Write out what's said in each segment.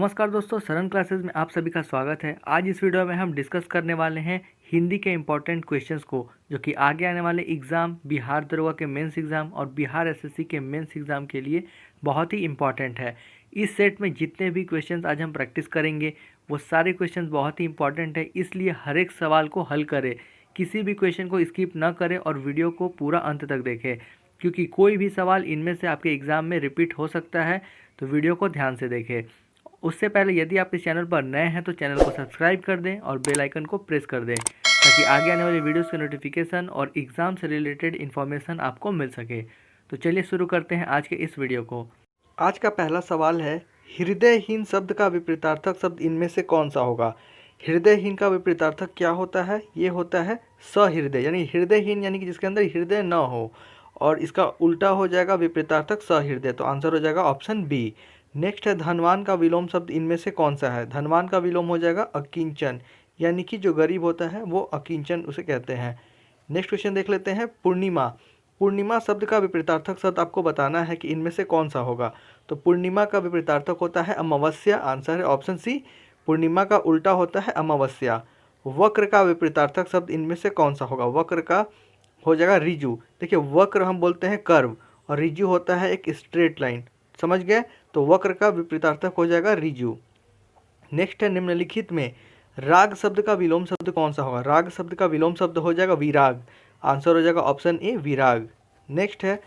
नमस्कार दोस्तों, सरन क्लासेस में आप सभी का स्वागत है। आज इस वीडियो में हम डिस्कस करने वाले हैं हिंदी के इम्पोर्टेंट क्वेश्चंस को, जो कि आगे आने वाले एग्ज़ाम, बिहार दरोगा के मेंस एग्ज़ाम और बिहार एसएससी के मेंस एग्ज़ाम के लिए बहुत ही इम्पॉर्टेंट है। इस सेट में जितने भी क्वेश्चंस आज हम प्रैक्टिस करेंगे वो सारे क्वेश्चंस बहुत ही इंपॉर्टेंट है, इसलिए हर एक सवाल को हल करें, किसी भी क्वेश्चन को स्किप न करें और वीडियो को पूरा अंत तक देखें, क्योंकि कोई भी सवाल इनमें से आपके एग्ज़ाम में रिपीट हो सकता है। तो वीडियो को ध्यान से देखें। उससे पहले यदि आप इस चैनल पर नए हैं तो चैनल को सब्सक्राइब कर दें और बेल आइकन को प्रेस कर दें, ताकि आगे आने वाली वीडियोस के नोटिफिकेशन और एग्ज़ाम से रिलेटेड इन्फॉर्मेशन आपको मिल सके। तो चलिए शुरू करते हैं आज के इस वीडियो को। आज का पहला सवाल है, हृदयहीन शब्द का विपरीतार्थक शब्द इनमें से कौन सा होगा। हृदयहीन का विपरीतार्थक क्या होता है? ये होता है सहृदय, यानी हृदयहीन यानी कि जिसके अंदर हृदय न हो, और इसका उल्टा हो जाएगा विपरीतार्थक सहृदय। तो आंसर हो जाएगा ऑप्शन बी। नेक्स्ट है, धनवान का विलोम शब्द इनमें से कौन सा है। धनवान का विलोम हो जाएगा अकिंचन, यानी कि जो गरीब होता है वो अकिंचन उसे कहते हैं। नेक्स्ट क्वेश्चन देख लेते हैं, पूर्णिमा। पूर्णिमा शब्द का विपरीतार्थक शब्द आपको बताना है कि इनमें से कौन सा होगा। तो पूर्णिमा का विपरीतार्थक होता है अमावस्या, आंसर है ऑप्शन सी। पूर्णिमा का उल्टा होता है अमावस्या। वक्र का विपरीतार्थक शब्द इनमें से कौन सा होगा। वक्र का हो जाएगा रिजु। देखिए, वक्र हम बोलते हैं कर्व और रिजु होता है एक स्ट्रेट लाइन, समझ गए। तो वक्र का विपरीतार्थक हो जाएगा रिजु। नेक्स्ट है, निम्नलिखित में राग शब्द का विलोम शब्द कौन सा होगा। राग शब्द का विलोम शब्द हो जाएगा विराग, आंसर हो जाएगा ऑप्शन ए विराग। नेक्स्ट है,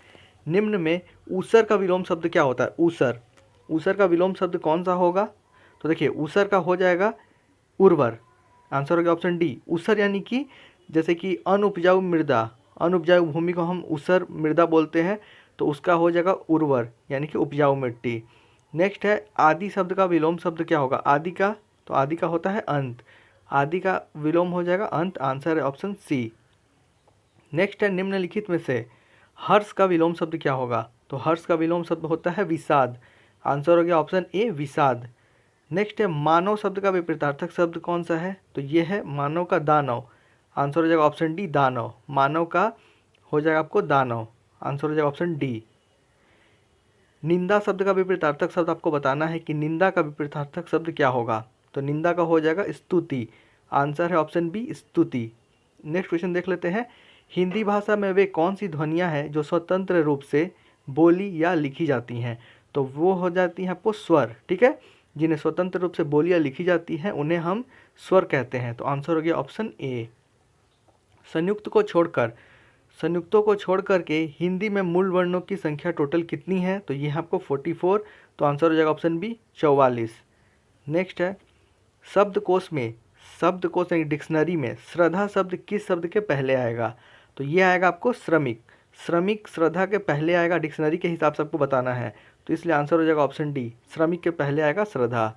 निम्न में ऊसर का विलोम शब्द क्या होता है। ऊसर, ऊसर का विलोम शब्द कौन सा होगा। तो देखिए, ऊसर का हो जाएगा उर्वर, आंसर हो गया ऑप्शन डी। ऊसर यानी कि जैसे कि अनुपजाऊ मृदा, अनुपजाऊ भूमि को हम ऊसर मृदा बोलते हैं, तो उसका हो जाएगा उर्वर यानी कि उपजाऊ मिट्टी। नेक्स्ट है, आदि शब्द का विलोम शब्द क्या होगा। आदि का, तो आदि का होता है अंत, आदि का विलोम हो जाएगा अंत, आंसर है ऑप्शन सी। नेक्स्ट है, निम्नलिखित में से हर्ष का विलोम शब्द क्या होगा। तो हर्ष का विलोम शब्द होता है विषाद, आंसर हो गया ऑप्शन ए विषाद। नेक्स्ट है, मानव शब्द का विपरीतार्थक शब्द कौन सा है। तो ये है मानव का दानव, आंसर हो जाएगा ऑप्शन डी दानव। मानव का हो जाएगा आपको दानव, आंसर हो जाएगा ऑप्शन डी। निंदा शब्द का विपरीतार्थक शब्द आपको बताना है कि निंदा का विपरीतार्थक शब्द क्या होगा। तो निंदा का हो जाएगा स्तुति, आंसर है ऑप्शन बी स्तुति। नेक्स्ट क्वेश्चन देख लेते हैं, हिंदी भाषा में वे कौन सी ध्वनियाँ हैं जो स्वतंत्र रूप से बोली या लिखी जाती हैं। तो वो हो जाती हैं आपको स्वर, ठीक है। जिन्हें स्वतंत्र रूप से बोली या लिखी जाती हैं उन्हें हम स्वर कहते हैं। तो आंसर हो गया ऑप्शन ए। संयुक्तों को छोड़ करके हिंदी में मूल वर्णों की संख्या टोटल कितनी है। तो ये है आपको 44, तो आंसर हो जाएगा ऑप्शन बी 44। नेक्स्ट है, शब्दकोश में, शब्दकोश यानी डिक्शनरी में श्रद्धा शब्द किस शब्द के पहले आएगा। तो ये आएगा आपको श्रमिक, श्रमिक श्रद्धा के पहले आएगा, डिक्शनरी के हिसाब से आपको बताना है, तो इसलिए आंसर हो जाएगा ऑप्शन डी, श्रमिक के पहले आएगा श्रद्धा।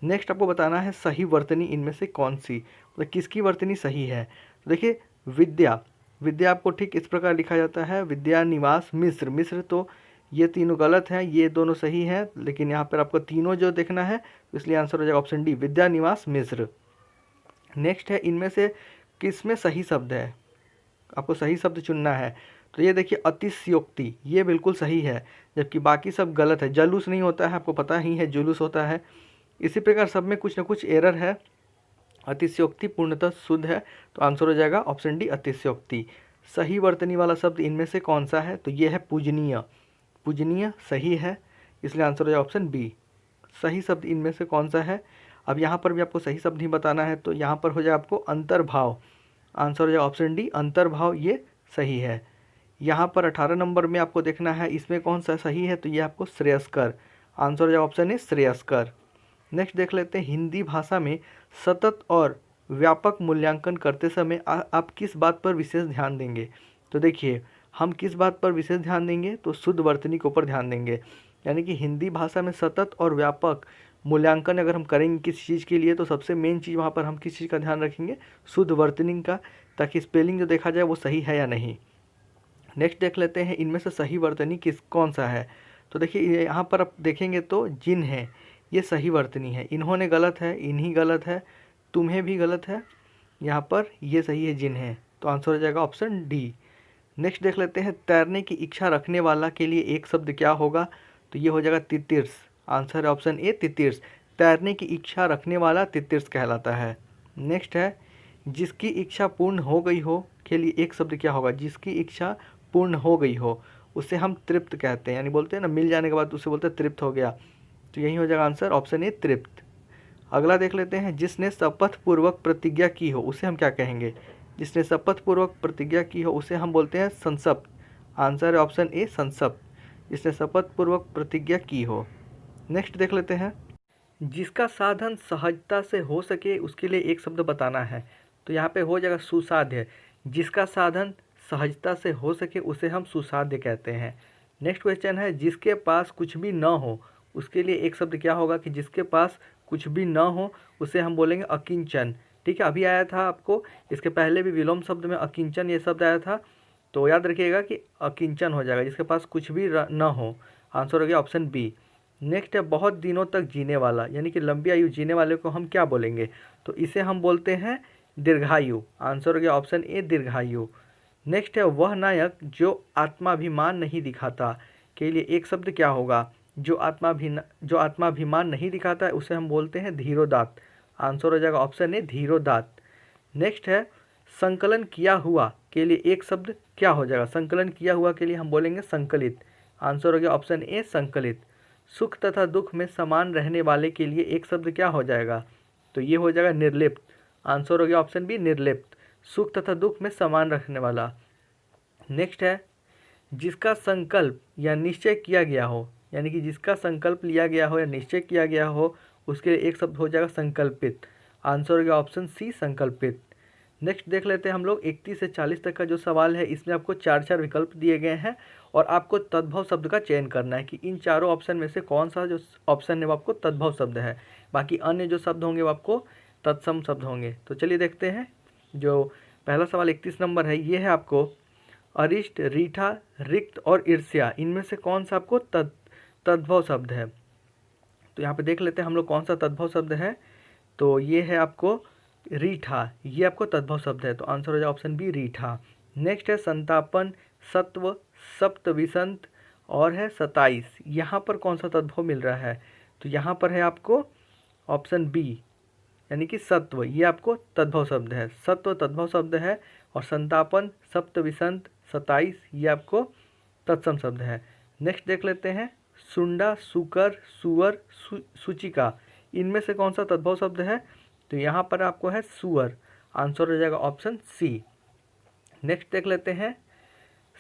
नेक्स्ट आपको बताना है सही वर्तनी इनमें से कौन सी, मतलब किसकी वर्तनी सही है। तो देखिए, विद्या, विद्या आपको ठीक इस प्रकार लिखा जाता है, विद्या निवास मिश्र, मिश्र तो ये तीनों गलत हैं, ये दोनों सही हैं, लेकिन यहाँ पर आपको तीनों जो देखना है, तो इसलिए आंसर हो जाएगा ऑप्शन डी विद्या निवास मिश्र। नेक्स्ट है, इनमें से किस में सही शब्द है, आपको सही शब्द चुनना है। तो ये देखिए, अतिशयोक्ति ये बिल्कुल सही है, जबकि बाकी सब गलत है। जलूस नहीं होता है, आपको पता ही है, जुलूस होता है। इसी प्रकार सब में कुछ ना कुछ एरर है। अतिशयोक्ति पूर्णतः शुद्ध है, तो आंसर हो जाएगा ऑप्शन डी अतिशयोक्ति। सही वर्तनी वाला शब्द इनमें से कौन सा है। तो ये है पूजनीय, पूजनीय सही है, इसलिए आंसर हो जाएगा ऑप्शन बी। सही शब्द इनमें से कौन सा है। अब यहाँ पर भी आपको सही शब्द नहीं बताना है, तो यहाँ पर हो जाएगा आपको अंतर्भाव, आंसर हो जाएगा ऑप्शन डी अंतर्भाव, ये सही है। यहाँ पर 18 नंबर में आपको देखना है इसमें कौन सा सही है। तो ये आपको श्रेयस्कर, आंसर हो जाएगा ऑप्शन ए श्रेयस्कर। नेक्स्ट देख लेते हैं, हिंदी भाषा में सतत और व्यापक मूल्यांकन करते समय आप किस बात पर विशेष ध्यान देंगे। तो देखिए, हम किस बात पर विशेष ध्यान देंगे, तो शुद्ध वर्तनी के ऊपर ध्यान देंगे। यानी कि हिंदी भाषा में सतत और व्यापक मूल्यांकन अगर हम करेंगे किसी चीज़ के लिए, तो सबसे मेन चीज़ वहाँ पर हम किस चीज़ का ध्यान रखेंगे, शुद्ध वर्तनी का, ताकि स्पेलिंग जो देखा जाए वो सही है या नहीं। नेक्स्ट देख लेते हैं, इनमें से सही वर्तनी कौन सा है। तो देखिए, यहाँ पर आप देखेंगे तो जिन है ये सही वर्तनी है, इन्होंने गलत है, इन्हीं गलत है, तुम्हें भी गलत है, यहाँ पर ये सही है जिन है, तो आंसर हो जाएगा ऑप्शन डी। नेक्स्ट देख लेते हैं, तैरने की इच्छा रखने वाला के लिए एक शब्द क्या होगा। तो ये हो जाएगा तितीर्ष, आंसर है ऑप्शन ए तितीर्ष। तैरने की इच्छा रखने वाला तितीर्ष कहलाता है। नेक्स्ट है जिसकी इच्छा पूर्ण हो गई हो के लिए एक शब्द क्या होगा, जिसकी इच्छा पूर्ण हो गई हो उसे हम तृप्त कहते हैं, यानी बोलते हैं ना मिल जाने के बाद उसे बोलते हैं तृप्त हो गया, तो यही हो जाएगा आंसर ऑप्शन ए तृप्त। अगला देख लेते हैं जिसने शपथ पूर्वक प्रतिज्ञा की हो उसे हम क्या कहेंगे, जिसने शपथ पूर्वक प्रतिज्ञा की हो उसे हम बोलते हैं संशप्त, आंसर है ऑप्शन ए संशप्त, जिसने शपथ पूर्वक प्रतिज्ञा की हो। नेक्स्ट देख लेते हैं जिसका साधन सहजता से हो सके उसके लिए एक शब्द बताना है, तो यहाँ पे हो जाएगा सुसाध्य, जिसका साधन सहजता से हो सके उसे हम सुसाध्य कहते हैं। नेक्स्ट क्वेश्चन है जिसके पास कुछ भी न हो उसके लिए एक शब्द क्या होगा, कि जिसके पास कुछ भी न हो उसे हम बोलेंगे अकिंचन। ठीक है, अभी आया था आपको, इसके पहले भी विलोम शब्द में अकिंचन ये शब्द आया था, तो याद रखिएगा कि अकिंचन हो जाएगा, जिसके पास कुछ भी न हो, आंसर हो गया ऑप्शन बी। नेक्स्ट है बहुत दिनों तक जीने वाला, यानी कि लंबी आयु जीने वाले को हम क्या बोलेंगे, तो इसे हम बोलते हैं दीर्घायु, आंसर हो गया ऑप्शन ए दीर्घायु। नेक्स्ट है वह नायक जो आत्माभिमान नहीं दिखाता के लिए एक शब्द क्या होगा, जो आत्माभिमान नहीं दिखाता है उसे हम बोलते हैं धीरोदात्त, आंसर हो जाएगा ऑप्शन ए धीरोदात्त। नेक्स्ट है संकलन किया हुआ के लिए एक शब्द क्या हो जाएगा, संकलन किया हुआ के लिए हम बोलेंगे संकलित, आंसर हो गया ऑप्शन ए संकलित। सुख तथा दुख में समान रहने वाले के लिए एक शब्द क्या हो जाएगा, तो ये हो जाएगा निर्लिप्त, आंसर हो गया ऑप्शन बी निर्लिप्त, सुख तथा दुख में समान रखने वाला। नेक्स्ट है जिसका संकल्प या निश्चय किया गया हो, यानी कि जिसका संकल्प लिया गया हो या निश्चय किया गया हो उसके लिए एक शब्द हो जाएगा संकल्पित, आंसर हो गया ऑप्शन सी संकल्पित। नेक्स्ट देख लेते हैं हम लोग 31 से 40 तक का जो सवाल है, इसमें आपको 4 विकल्प दिए गए हैं और आपको तद्भव शब्द का चयन करना है कि इन चारों ऑप्शन में से कौन सा जो ऑप्शन है वो आपको तद्भव शब्द है, बाकी अन्य जो शब्द होंगे वो आपको तत्सम शब्द होंगे। तो चलिए देखते हैं, जो पहला सवाल 31 नंबर है ये है आपको अरिष्ट, रीठा, रिक्त और ईर्ष्या, इनमें से कौन सा आपको तद्भव शब्द है, तो यहाँ पे देख लेते हैं हम लोग कौन सा तद्भव शब्द है, तो ये है आपको रीठा, ये आपको तद्भव शब्द है, तो आंसर हो जाए ऑप्शन बी रीठा। नेक्स्ट है संतापन, सत्व, सप्तविसंत और है 27, यहाँ पर कौन सा तद्भव मिल रहा है, तो यहाँ पर है आपको ऑप्शन बी यानी कि सत्व, ये आपको तद्भव शब्द है, सत्व तद्भव शब्द है और संतापन, सप्तविसंत, 27 ये आपको तत्सम शब्द है। नेक्स्ट देख लेते हैं सुंडा, सुकर, सुअर, सूचिका, इनमें से कौन सा तद्भव शब्द है, तो यहाँ पर आपको है सुअर, आंसर हो जाएगा ऑप्शन सी। नेक्स्ट देख लेते हैं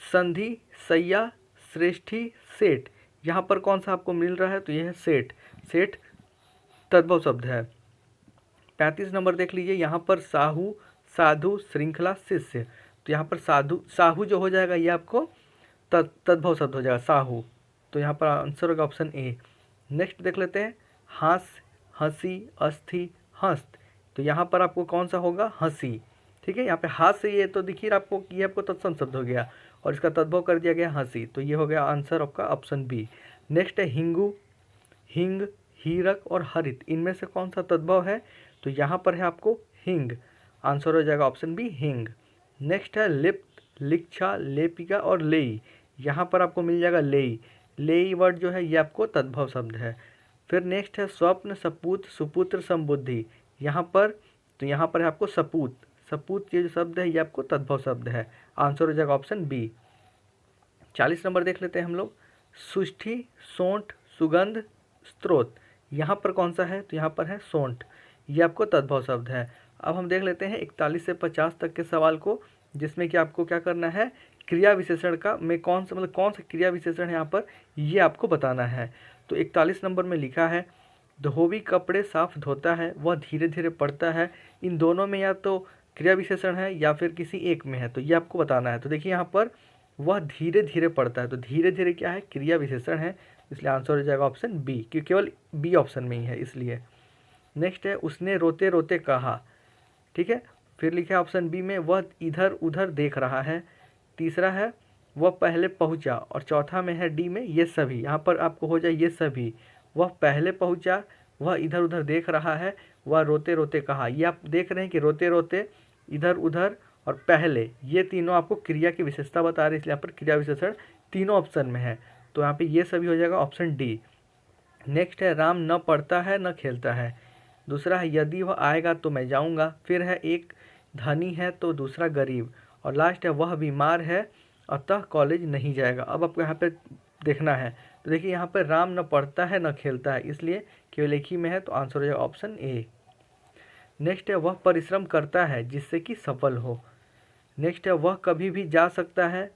संधि, सैया, श्रेष्ठी, सेठ, यहाँ पर कौन सा आपको मिल रहा है, तो यह है सेठ, सेठ तद्भव शब्द है। 35 नंबर देख लीजिए, यहाँ पर साहू, साधु, श्रृंखला, शिष्य, तो यहाँ पर साहू जो हो जाएगा ये आपको तद्भव शब्द हो जाएगा साहू, तो यहाँ पर आंसर होगा ऑप्शन ए। नेक्स्ट देख लेते हैं हास, हंसी, अस्थि, हस्त, तो यहाँ पर आपको कौन सा होगा हंसी, ठीक है, यहाँ पे हास से ये तो देखिए आपको ये आपको तत्सम शब्द हो गया और इसका तद्भव कर दिया गया हंसी, तो ये हो गया आंसर आपका ऑप्शन बी। नेक्स्ट है हिंगू, हिंग, हीरक और हरित, इनमें से कौन सा तद्भव है, तो यहाँ पर है आपको हिंग, आंसर हो जाएगा ऑप्शन बी हिंग। नेक्स्ट है लिप्त, लिक्षा, लेपिका और लेई, यहाँ पर आपको मिल जाएगा लेई, लेई वर्ड जो है ये आपको तद्भव शब्द है। फिर नेक्स्ट है स्वप्न, सपूत, सुपुत्र, समबुद्धि, यहाँ पर तो यहाँ पर है आपको सपूत, सपूत ये जो शब्द है ये आपको तद्भव शब्द है, आंसर हो जाएगा ऑप्शन बी। 40 नंबर देख लेते हैं हम लोग सुष्ठि, सोंठ, सुगंध, स्त्रोत, यहाँ पर कौन सा है, तो यहाँ पर है सोंठ, ये आपको तद्भव शब्द है। अब हम देख लेते हैं 41 से 50 तक के सवाल को, जिसमें कि आपको क्या करना है क्रिया विशेषण का में कौन सा कौन सा क्रिया विशेषण है यहाँ पर ये आपको बताना है। तो 41 नंबर में लिखा है धोबी कपड़े साफ धोता है वह धीरे धीरे पड़ता है, इन दोनों में या तो क्रिया विशेषण है या फिर किसी एक में है, तो ये आपको बताना है। तो देखिए यहाँ पर वह धीरे धीरे पड़ता है, तो धीरे धीरे क्या है क्रिया विशेषण है, इसलिए आंसर हो जाएगा ऑप्शन बी, क्योंकि केवल बी ऑप्शन में ही है इसलिए। नेक्स्ट है उसने रोते रोते कहा, ठीक है, फिर लिखा है ऑप्शन बी में वह इधर उधर देख रहा है, तीसरा है वह पहले पहुंचा और चौथा में है डी में ये सभी, यहाँ पर आपको हो जाए ये सभी, वह पहले पहुंचा, वह इधर उधर देख रहा है, वह रोते रोते कहा, ये आप देख रहे हैं कि रोते रोते, इधर उधर और पहले ये तीनों आपको क्रिया की विशेषता बता रहे हैं, इसलिए यहाँ पर क्रिया विशेषण तीनों ऑप्शन में है, तो यहाँ पे ये सभी हो जाएगा ऑप्शन डी। नेक्स्ट है राम न पढ़ता है न खेलता है। दूसरा है यदि वह आएगा तो मैं जाऊंगा। फिर है एक धनी है तो दूसरा गरीब। और लास्ट है वह बीमार है अतः कॉलेज नहीं जाएगा। अब आपको यहाँ पे देखना है, तो देखिए यहाँ पर राम न पढ़ता है न खेलता है, इसलिए केवल एक ही में है, तो आंसर हो जाएगा ऑप्शन ए। नेक्स्ट है वह परिश्रम करता है जिससे कि सफल हो। नेक्स्ट है वह कभी भी जा सकता है।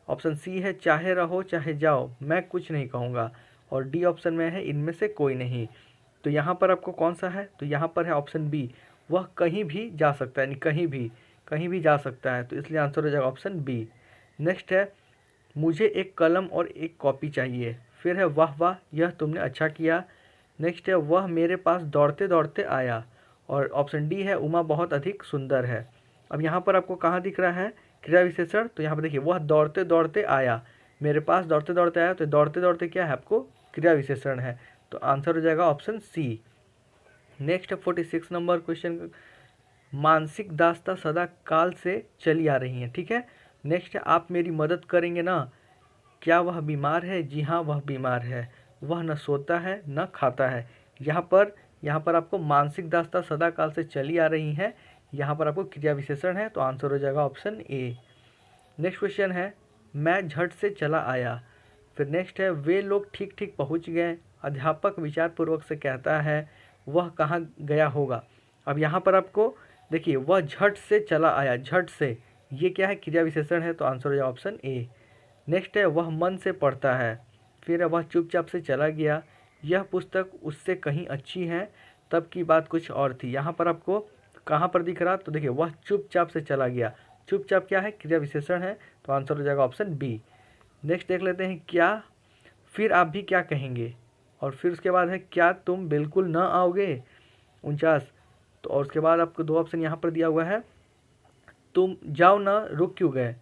ऑप्शन सी है चाहे रहो चाहे जाओ मैं कुछ नहीं कहूँगा। और डी ऑप्शन में है इनमें से कोई नहीं। तो यहाँ पर आपको कौन सा है, तो यहाँ पर है ऑप्शन बी, वह कहीं भी जा सकता है, यानी कहीं भी जा सकता है, तो इसलिए आंसर हो जाएगा ऑप्शन बी। नेक्स्ट है मुझे एक कलम और एक कॉपी चाहिए। फिर है वाह वाह यह तुमने अच्छा किया। नेक्स्ट है वह मेरे पास दौड़ते दौड़ते आया। और ऑप्शन डी है उमा बहुत अधिक सुंदर है। अब यहाँ पर आपको कहाँ दिख रहा है क्रिया विशेषण, तो यहाँ पर देखिए वह दौड़ते दौड़ते आया, मेरे पास दौड़ते दौड़ते आया, तो दौड़ते दौड़ते क्या है आपको क्रिया विशेषण है, तो आंसर हो जाएगा option C. Next 46 number question, मानसिक दास्ता सदा काल से चली आ रही है, ठीक है। नेक्स्ट है आप मेरी मदद करेंगे ना, क्या वह बीमार है, जी हाँ वह बीमार है, वह न सोता है न खाता है। यहाँ पर आपको मानसिक दास्ता सदा काल से चली आ रही है, यहाँ पर आपको क्रिया विशेषण है, तो आंसर हो जाएगा ऑप्शन ए। नेक्स्ट क्वेश्चन है मैं झट से चला आया। फिर नेक्स्ट है वे लोग ठीक ठीक पहुँच गए। अध्यापक विचारपूर्वक से कहता है वह कहाँ गया होगा। अब यहाँ पर आपको देखिए वह झट से चला आया, झट से ये क्या है क्रिया विशेषण है, तो आंसर हो जाएगा ऑप्शन ए। नेक्स्ट है वह मन से पढ़ता है। फिर है वह चुपचाप से चला गया, यह पुस्तक उससे कहीं अच्छी है, तब की बात कुछ और थी। यहाँ पर आपको कहाँ पर दिख रहा, तो देखिए वह चुपचाप से चला गया, चुपचाप क्या है क्रिया विशेषण है, तो आंसर हो जाएगा ऑप्शन बी। नेक्स्ट देख लेते हैं क्या फिर आप भी क्या कहेंगे। और फिर उसके बाद है क्या तुम बिल्कुल न आओगे 49। तो और उसके बाद आपको दो ऑप्शन यहाँ पर दिया हुआ है, तुम जाओ ना रुक क्यों गए।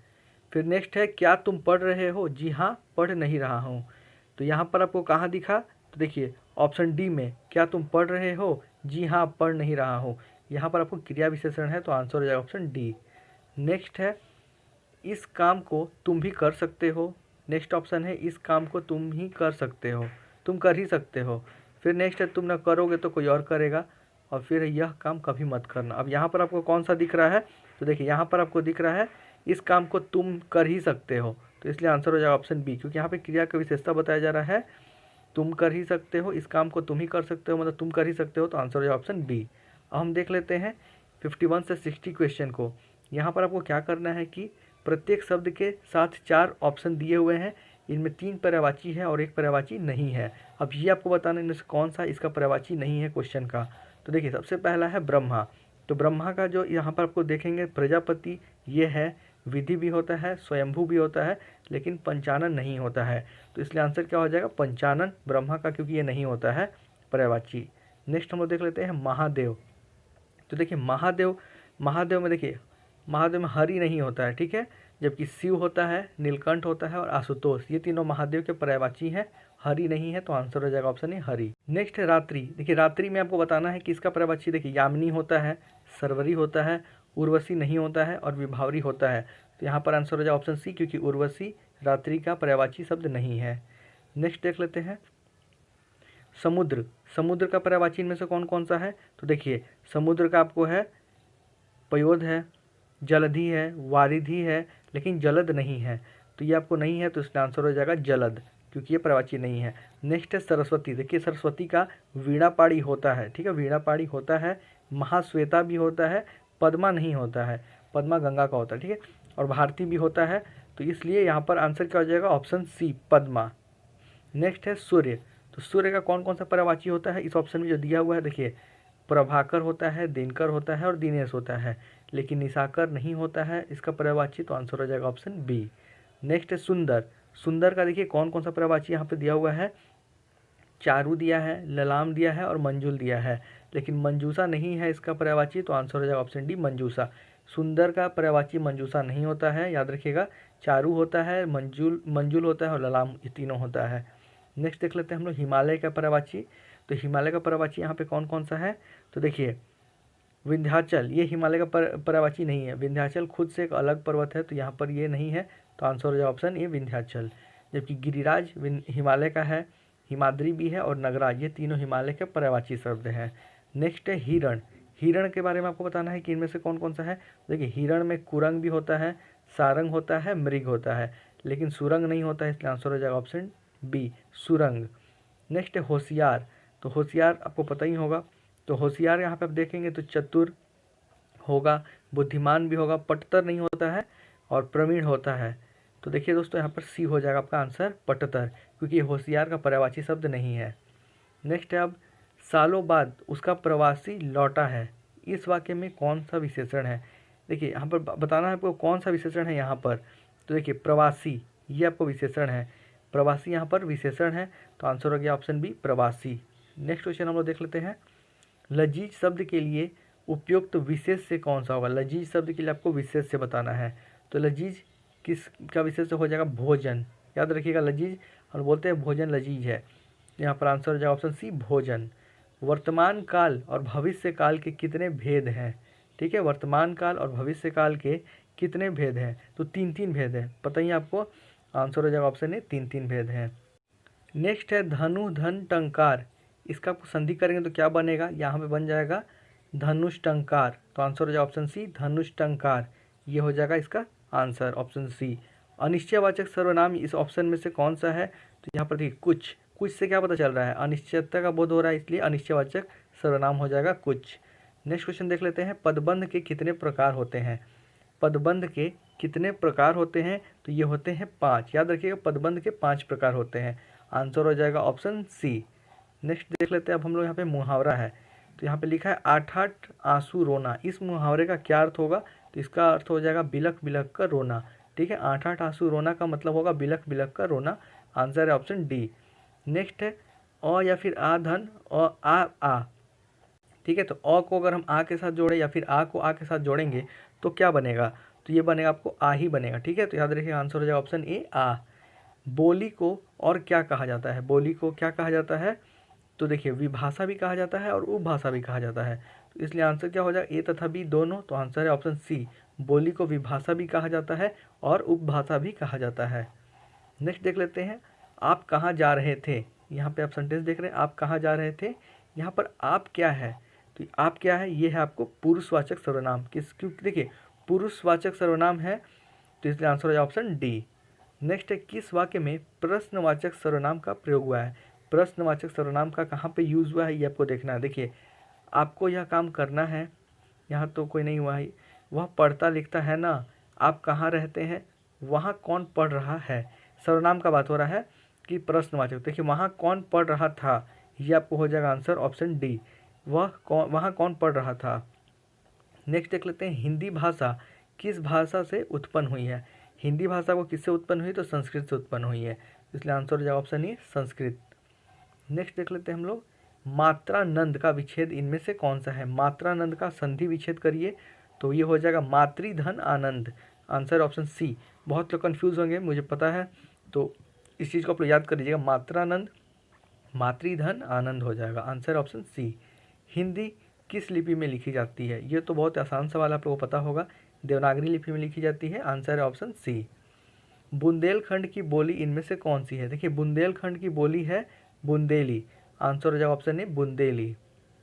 फिर नेक्स्ट है क्या तुम पढ़ रहे हो, जी हाँ पढ़ नहीं रहा हूँ। तो यहाँ पर आपको कहाँ दिखा, तो देखिए ऑप्शन डी में क्या तुम पढ़ रहे हो, जी हाँ पढ़ नहीं रहा हूँ, यहाँ पर आपको क्रिया विशेषण है, तो आंसर हो जाएगा ऑप्शन डी। नेक्स्ट है इस काम को तुम भी कर सकते हो। नेक्स्ट ऑप्शन है इस काम को तुम ही कर सकते हो, तुम कर ही सकते हो। फिर नेक्स्ट है तुम ना करोगे तो कोई और करेगा। और फिर यह काम कभी मत करना। अब यहाँ पर आपको कौन सा दिख रहा है, तो देखिए यहाँ पर आपको दिख रहा है इस काम को तुम कर ही सकते हो, तो इसलिए आंसर हो जाएगा ऑप्शन बी, क्योंकि यहाँ पे क्रिया का विशेषता बताया जा रहा है, तुम कर ही सकते हो, इस काम को तुम ही कर सकते हो, मतलब तुम कर ही सकते हो, तो आंसर हो जाएगा ऑप्शन बी। अब हम देख लेते हैं 51 से 60 क्वेश्चन को। यहाँ पर आपको क्या करना है कि प्रत्येक शब्द के साथ 4 ऑप्शन दिए हुए हैं, इनमें 3 पर्यायवाची है और 1 पर्यायवाची नहीं है। अब ये आपको बताना इनमें से कौन सा इसका पर्यायवाची नहीं है क्वेश्चन का। तो देखिए सबसे पहला है ब्रह्मा। तो ब्रह्मा का जो यहाँ पर आपको देखेंगे प्रजापति ये है, विधि भी होता है, स्वयंभू भी होता है, लेकिन पंचानन नहीं होता है, तो इसलिए आंसर क्या हो जाएगा पंचानन ब्रह्मा का, क्योंकि ये नहीं होता है पर्यायवाची। नेक्स्ट हम लोग देख लेते हैं महादेव। तो देखिए महादेव में देखिए महादेव में हरि नहीं होता है, ठीक है, जबकि शिव होता है, नीलकंठ होता है और आशुतोष, ये तीनों महादेव के पर्यायवाची हैं, हरि नहीं है, तो आंसर हो जाएगा ऑप्शन ए हरि। नेक्स्ट है रात्रि। देखिए रात्रि में आपको बताना है कि इसका पर्यायवाची देखिए यामिनी होता है, सरवरी होता है, उर्वशी नहीं होता है और विभावरी होता है, तो यहाँ पर आंसर हो जाएगा ऑप्शन सी, क्योंकि उर्वशी रात्रि का पर्यायवाची शब्द नहीं है। नेक्स्ट देख लेते हैं समुद्र का पर्यायवाची इनमें से कौन कौन सा है। तो देखिए समुद्र का आपको है पयोध है, जलधि है, वारिधि है, लेकिन जलद नहीं है, तो ये आपको नहीं है, तो इसका आंसर हो जाएगा जलद, क्योंकि ये पर्यायवाची नहीं है। नेक्स्ट है सरस्वती। देखिए सरस्वती का वीणापाणी होता है, ठीक है, वीणापाणी होता है, महाश्वेता भी होता है, पद्मा नहीं होता है, पद्मा गंगा का होता है, ठीक है, और भारती भी होता है, तो इसलिए यहाँ पर आंसर क्या हो जाएगा ऑप्शन सी पद्मा। नेक्स्ट है सूर्य। तो सूर्य का कौन कौन सा पर्यायवाची होता है, इस ऑप्शन में जो दिया हुआ है देखिए प्रभाकर होता है, दिनकर होता है और दिनेश होता है, लेकिन निशाकर नहीं होता है इसका पर्यायवाची, तो आंसर हो जाएगा ऑप्शन बी। नेक्स्ट है सुंदर का देखिए कौन कौन सा पर्यायवाची यहाँ पे दिया हुआ है, चारू दिया है, ललाम दिया है और मंजुल दिया है, लेकिन मंजूसा नहीं है इसका पर्यायवाची, तो आंसर हो जाएगा ऑप्शन डी मंजूसा। सुंदर का पर्यायवाची मंजूसा नहीं होता है, याद रखिएगा, चारू होता है, मंजुल होता है और ललाम, ये तीनों होता है। नेक्स्ट देख लेते हैं हम लोग हिमालय का पर्यायवाची। तो हिमालय का पर्यायवाची यहाँ पे कौन कौन सा है, तो देखिए विंध्याचल, ये हिमालय का पर्यायवाची नहीं है, विंध्याचल खुद से एक अलग पर्वत है, तो यहाँ पर ये नहीं है, तो आंसर हो जाए ऑप्शन ए विंध्याचल। जबकि गिरिराज हिमालय का है, हिमाद्री भी है और नगरा, ये तीनों हिमालय के पर्यायवाची शब्द हैं। नेक्स्ट है हिरण। हिरण के बारे में आपको बताना है कि इनमें से कौन कौन सा है। देखिए हिरण में कुरंग भी होता है, सारंग होता है, मृग होता है, लेकिन सुरंग नहीं होता है, इसलिए आंसर हो जाएगा ऑप्शन बी सुरंग। नेक्स्ट है होशियार। तो होशियार आपको पता ही होगा। तो होशियार यहाँ पे आप देखेंगे तो चतुर होगा, बुद्धिमान भी होगा, पटतर नहीं होता है और प्रवीण होता है। तो देखिए दोस्तों यहाँ पर सी हो जाएगा आपका आंसर पटतर, क्योंकि होशियार का पर्यायवाची शब्द नहीं है। नेक्स्ट है अब सालों बाद उसका प्रवासी लौटा है, इस वाक्य में कौन सा विशेषण है। देखिए यहाँ पर बताना है आपको कौन सा विशेषण है यहाँ पर। तो देखिए प्रवासी, ये आपको विशेषण है, प्रवासी यहाँ पर विशेषण है, तो आंसर हो गया ऑप्शन बी प्रवासी। नेक्स्ट क्वेश्चन हम लोग देख लेते हैं। लजीज शब्द के लिए उपयुक्त विशेष से कौन सा होगा। लजीज शब्द के लिए आपको विशेष से बताना है। तो लजीज किस का विशेष से हो जाएगा भोजन, याद रखिएगा लजीज और बोलते हैं भोजन लजीज है, यहाँ पर आंसर हो जाएगा ऑप्शन सी भोजन। वर्तमान काल और भविष्य काल के कितने भेद हैं। ठीक है, वर्तमान काल और भविष्य काल के कितने भेद हैं। तो 3 भेद हैं, पता ही आपको, आंसर हो जाएगा ऑप्शन ए 3 भेद हैं। नेक्स्ट है धनु धन टंकार, इसका आपको संधि करेंगे तो क्या बनेगा, यहाँ पे बन जाएगा धनुष टंकार, तो आंसर हो जाएगा ऑप्शन सी धनुष टंकार, ये हो जाएगा इसका आंसर ऑप्शन सी। अनिश्चयवाचक सर्वनाम इस ऑप्शन में से कौन सा है। तो यहाँ पर देखिए कुछ, कुछ से क्या पता चल रहा है, अनिश्चयता का बोध हो रहा है, इसलिए अनिश्चयवाचक सर्वनाम हो जाएगा कुछ। नेक्स्ट क्वेश्चन देख लेते हैं। पदबंध के कितने प्रकार होते हैं। पदबंध के कितने प्रकार होते हैं। तो ये होते हैं 5, याद रखिएगा पदबंध के 5 प्रकार होते हैं, आंसर हो जाएगा ऑप्शन सी। नेक्स्ट देख लेते हैं अब हम लोग, यहाँ पे मुहावरा है, तो यहाँ पे लिखा है 8 आंसू रोना, इस मुहावरे का क्या अर्थ होगा। तो इसका अर्थ हो जाएगा बिलख बिलख कर रोना। ठीक है, 8 आंसू रोना का मतलब होगा बिलख बिलख कर रोना, आंसर है ऑप्शन डी। नेक्स्ट है अ या फिर आ धन आ। ठीक है, तो अ को अगर हम आ के साथ जोड़े या फिर आ को आ के साथ जोड़ेंगे तो क्या बनेगा। तो ये बनेगा आपको आ ही बनेगा। ठीक है, तो याद रखिए आंसर हो जाएगा ऑप्शन ए आ। बोली को और क्या कहा जाता है। बोली को क्या कहा जाता है। तो देखिए विभाषा भी कहा जाता है और उपभाषा भी कहा जाता है, तो इसलिए आंसर क्या हो जाएगा ए तथा बी दोनों, तो आंसर है ऑप्शन सी। बोली को विभाषा भी कहा जाता है और उपभाषा भी कहा जाता है। नेक्स्ट देख लेते हैं। आप कहाँ जा रहे थे, यहाँ पे आप सेंटेंस देख रहे हैं, आप कहाँ जा रहे थे। यहाँ पर आप क्या है, तो आप क्या है, ये है आपको पुरुषवाचक सर्वनाम, क्योंकि देखिए पुरुषवाचक सर्वनाम है, तो इसलिए आंसर हो जाए ऑप्शन डी। नेक्स्ट है किस वाक्य में प्रश्नवाचक सर्वनाम का प्रयोग हुआ है। प्रश्नवाचक सर्वनाम का कहाँ पे यूज़ हुआ है ये आपको देखना है। देखिए आपको यह काम करना है, यहाँ तो कोई नहीं हुआ है, वह पढ़ता लिखता है ना, आप कहाँ रहते हैं, वहाँ कौन पढ़ रहा है। सर्वनाम का बात हो रहा है कि प्रश्नवाचक, देखिए वहाँ कौन पढ़ रहा था, ये आपको हो जाएगा आंसर ऑप्शन डी, वहाँ कौन पढ़ रहा था। नेक्स्ट देख लेते हैं। हिंदी भाषा किस भाषा से उत्पन्न हुई है। हिंदी भाषा को किससे उत्पन्न हुई, तो संस्कृत से उत्पन्न हुई है, इसलिए आंसर हो जाएगा ऑप्शन ए संस्कृत। नेक्स्ट देख लेते हैं हम लोग। मात्रानंद का विच्छेद इनमें से कौन सा है। मात्रानंद का संधि विच्छेद करिए तो ये हो जाएगा मातृधन आनंद, आंसर ऑप्शन सी। बहुत लोग कन्फ्यूज़ होंगे मुझे पता है, तो इस चीज़ को आप लोग याद कर लीजिएगा, मात्रानंद मातृधन आनंद हो जाएगा, आंसर ऑप्शन सी। हिंदी किस लिपि में लिखी जाती है, ये तो बहुत आसान सवाल आप लोगों को पता होगा, देवनागरी लिपि में लिखी जाती है, आंसर है ऑप्शन सी। बुंदेलखंड की बोली इनमें से कौन सी है। देखिए बुंदेलखंड की बोली है बुंदेली, आंसर हो जाएगा ऑप्शन ए बुंदेली।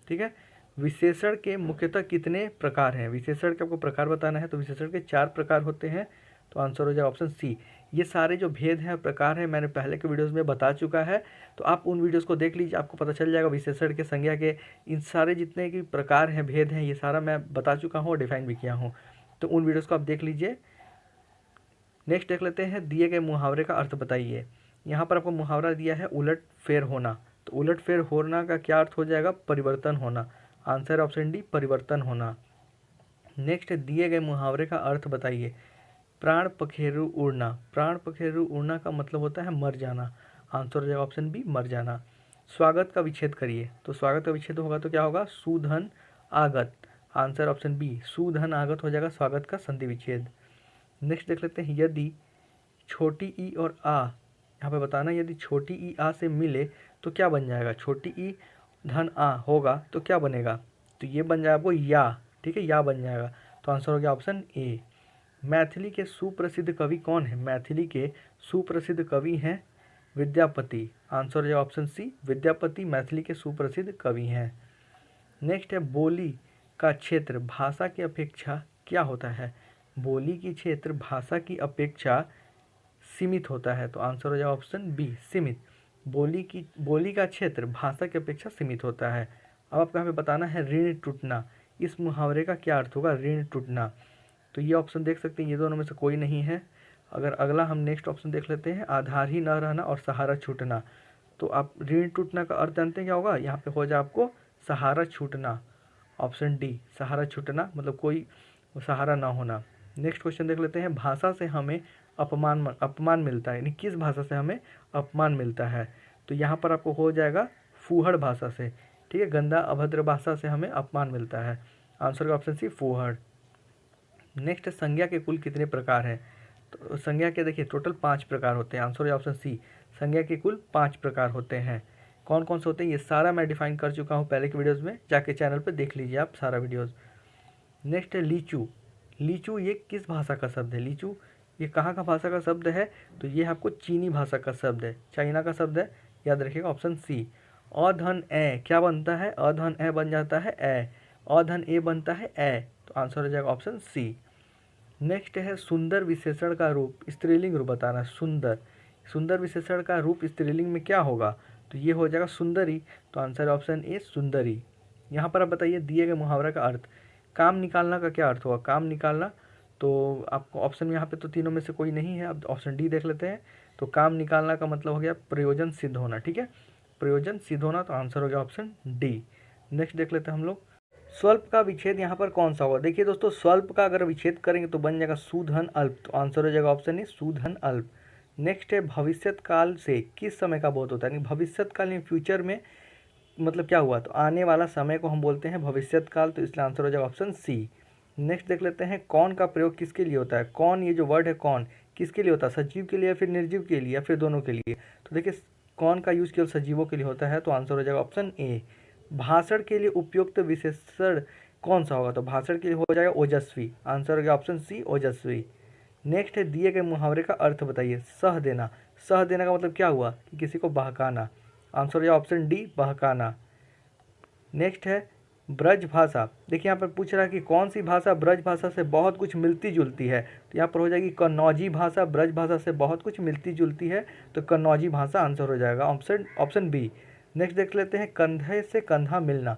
ठीक है, विशेषण के मुख्यतः कितने प्रकार हैं। विशेषण के आपको प्रकार बताना है, तो विशेषण के 4 प्रकार होते हैं, तो आंसर हो जाएगा ऑप्शन सी। ये सारे जो भेद हैं प्रकार हैं मैंने पहले के वीडियोस में बता चुका है, तो आप उन वीडियोस को देख लीजिए, आपको पता चल जाएगा विशेषण के, संज्ञा के, इन सारे जितने भी प्रकार हैं भेद हैं ये सारा मैं बता चुका हूँ और डिफाइन भी किया हूँ, तो उन वीडियोज़ को आप देख लीजिए। नेक्स्ट देख लेते हैं। दिए गए मुहावरे का अर्थ बताइए। यहाँ पर आपको मुहावरा दिया है उलट फेर होना, तो उलट फेर होना का क्या अर्थ हो जाएगा, परिवर्तन होना, आंसर ऑप्शन डी परिवर्तन होना। नेक्स्ट दिए गए मुहावरे का अर्थ बताइए। प्राण पखेरु उड़ना, प्राण पखेरु उड़ना का मतलब होता है मर जाना, आंसर हो जाएगा ऑप्शन बी मर जाना। स्वागत का विच्छेद करिए, तो स्वागत का विच्छेद होगा तो क्या होगा, सुधन आगत, आंसर ऑप्शन बी सुधन आगत हो जाएगा स्वागत का संधि विच्छेद। नेक्स्ट देख लेते हैं। यदि छोटी ई और आ, यहाँ पे बताना यदि छोटी ई आ से मिले तो क्या बन जाएगा, छोटी ई धन आ होगा तो क्या बनेगा, तो ये बन जाएगा वो या, ठीक है या बन जाएगा, तो आंसर हो गया ऑप्शन ए। मैथिली के सुप्रसिद्ध कवि कौन है। मैथिली के सुप्रसिद्ध कवि हैं विद्यापति। आंसर हो जाएगा ऑप्शन सी विद्यापति मैथिली के सुप्रसिद्ध कवि हैं। नेक्स्ट है बोली का क्षेत्र भाषा की अपेक्षा क्या होता है? बोली की क्षेत्र भाषा की अपेक्षा सीमित होता है, तो आंसर हो जाएगा ऑप्शन बी सीमित। बोली का क्षेत्र भाषा की अपेक्षा सीमित होता है। अब आपको यहाँ पे बताना है ऋण टूटना, इस मुहावरे का क्या अर्थ होगा? ऋण टूटना। तो ये ऑप्शन देख सकते हैं, ये दोनों में से कोई नहीं है। अगर अगला हम नेक्स्ट ऑप्शन देख लेते हैं, आधार ही न रहना और सहारा छूटना। तो आप ऋण टूटना का अर्थ जानते हैं क्या होगा? यहाँ पे हो जाए आपको सहारा छूटना, ऑप्शन डी सहारा छूटना, मतलब कोई सहारा ना होना। नेक्स्ट क्वेश्चन देख लेते हैं, भाषा से हमें अपमान मिलता है, यानी किस भाषा से हमें अपमान मिलता है? तो यहाँ पर आपको हो जाएगा फूहड़ भाषा से, ठीक है, गंदा अभद्र भाषा से हमें अपमान मिलता है। आंसर का ऑप्शन सी फूहड़। नेक्स्ट संज्ञा के कुल कितने प्रकार हैं? तो संज्ञा के देखिए टोटल 5 प्रकार होते हैं। आंसर ऑप्शन सी संज्ञा के कुल 5 प्रकार होते हैं। कौन कौन से होते हैं ये सारा मैं डिफाइन कर चुका हूँ पहले के वीडियोज़ में, जाके चैनल पर देख लीजिए आप सारा वीडियोज़। नेक्स्ट है लीचू। लीचू ये किस भाषा का शब्द है? लीचू ये कहाँ का भाषा का शब्द है? तो ये आपको चीनी भाषा का शब्द है, चाइना का शब्द है, याद रखिएगा ऑप्शन सी। अधन ए क्या बनता है? अधन ए बन जाता है ए, अधन ए बनता है ए, तो आंसर हो जाएगा ऑप्शन सी। नेक्स्ट है सुंदर विशेषण का रूप, स्त्रीलिंग रूप बताना। सुंदर विशेषण का रूप स्त्रीलिंग में क्या होगा? तो ये हो जाएगा सुंदरी, तो आंसर ऑप्शन ए सुंदरी। यहाँ पर आप बताइए दिए गए मुहावरा का अर्थ। काम निकालना का क्या अर्थ होगा? काम निकालना, तो आपको ऑप्शन में यहाँ पे तो तीनों में से कोई नहीं है, अब ऑप्शन डी देख लेते हैं। तो काम निकालना का मतलब हो गया प्रयोजन सिद्ध होना, ठीक है, प्रयोजन सिद्ध होना, तो आंसर हो गया ऑप्शन डी। नेक्स्ट देख लेते हैं हम लोग, स्वल्प का विच्छेद यहाँ पर कौन सा होगा? देखिए दोस्तों स्वल्प का अगर विच्छेद करेंगे तो बन जाएगा सुधन अल्प, तो आंसर हो जाएगा ऑप्शन ए सुधन अल्प। नेक्स्ट है भविष्यत काल से किस समय का बोध होता है? यानी भविष्यत काल में फ्यूचर में मतलब क्या हुआ? तो आने वाला समय को हम बोलते हैं भविष्यत काल, तो इसलिए आंसर हो जाएगा ऑप्शन सी। नेक्स्ट देख लेते हैं कौन का प्रयोग किसके लिए होता है? कौन, ये जो वर्ड है कौन किसके लिए होता है? सजीव के लिए या फिर निर्जीव के लिए या फिर दोनों के लिए? तो देखिए कौन का यूज केवल सजीवों के लिए होता है, तो आंसर हो जाएगा ऑप्शन ए। भाषण के लिए उपयुक्त विशेषण कौन सा होगा? तो भाषण के लिए हो जाएगा ओजस्वी, आंसर हो गया ऑप्शन सी ओजस्वी। नेक्स्ट है दिए गए मुहावरे का अर्थ बताइए। सह देना, सह देना का मतलब क्या हुआ? कि किसी को बहकाना, आंसर हो जाएगा ऑप्शन डी बहकाना। नेक्स्ट है ब्रज भाषा। देखिए यहाँ पर पूछ रहा है कि कौन सी भाषा ब्रज भाषा से बहुत कुछ मिलती जुलती है? तो यहाँ पर हो जाएगी कन्नौजी भाषा ब्रज भाषा से बहुत कुछ मिलती जुलती है, तो कन्नौजी भाषा आंसर हो जाएगा ऑप्शन बी। नेक्स्ट देख लेते हैं कंधे से कंधा मिलना।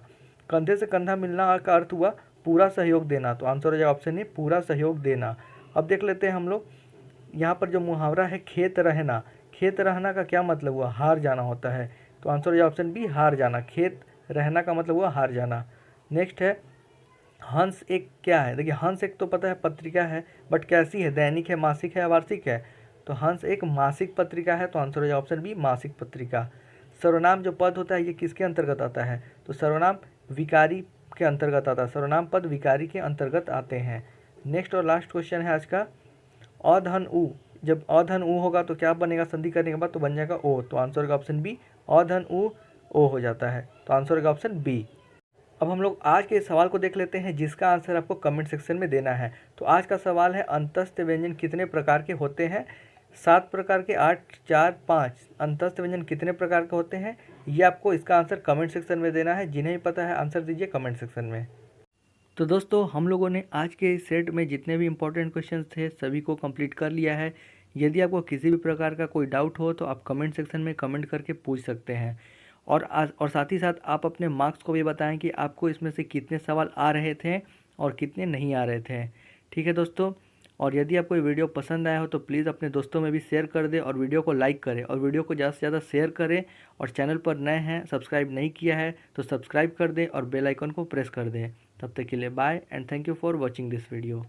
कंधे से कंधा मिलना का अर्थ हुआ पूरा सहयोग देना, तो आंसर हो जाएगा ऑप्शन ए पूरा सहयोग देना। अब देख लेते हैं हम लोग यहाँ पर जो मुहावरा है खेत रहना, खेत रहना का क्या मतलब हुआ? हार जाना होता है, तो आंसर हो जाएगा ऑप्शन बी हार जाना। खेत रहना का मतलब हुआ हार जाना। नेक्स्ट है हंस एक क्या है? देखिए हंस एक तो पता है पत्रिका है, बट कैसी है? दैनिक है, मासिक है या वार्षिक है? तो हंस एक मासिक पत्रिका है, तो आंसर हो जाएगा ऑप्शन बी मासिक पत्रिका। सर्वनाम जो पद होता है ये किसके अंतर्गत आता है? तो सर्वनाम विकारी के अंतर्गत आता है, सर्वनाम पद विकारी के अंतर्गत आते हैं। नेक्स्ट और लास्ट क्वेश्चन है आज का, अधन उ, जब अधन उ होगा तो क्या बनेगा संधि करने के बाद? तो बन जाएगा ओ, तो आंसर होगा ऑप्शन बी अधन उ ओ हो जाता है, तो आंसर होगा ऑप्शन बी। अब हम लोग आज के सवाल को देख लेते हैं जिसका आंसर आपको कमेंट सेक्शन में देना है। तो आज का सवाल है अंतस्थ व्यंजन कितने प्रकार के होते हैं? 7 प्रकार के, 8, 4, 5 अंतस्थ व्यंजन कितने प्रकार के होते हैं? ये आपको इसका आंसर कमेंट सेक्शन में देना है। जिन्हें पता है आंसर दीजिए कमेंट सेक्शन में। तो दोस्तों हम लोगों ने आज के सेट में जितने भी इम्पोर्टेंट क्वेश्चन थे सभी को कंप्लीट कर लिया है। यदि आपको किसी भी प्रकार का कोई डाउट हो तो आप कमेंट सेक्शन में कमेंट करके पूछ सकते हैं। और साथ ही साथ आप अपने मार्क्स को भी बताएं कि आपको इसमें से कितने सवाल आ रहे थे और कितने नहीं आ रहे थे। ठीक है दोस्तों, और यदि आपको ये वीडियो पसंद आया हो तो प्लीज़ अपने दोस्तों में भी शेयर कर दें और वीडियो को लाइक करें और वीडियो को ज़्यादा से ज़्यादा शेयर करें। और चैनल पर नए हैं, सब्सक्राइब नहीं किया है तो सब्सक्राइब कर दें और बेल आइकन को प्रेस कर दें। तब तक के लिए bye and thank you for watching this video.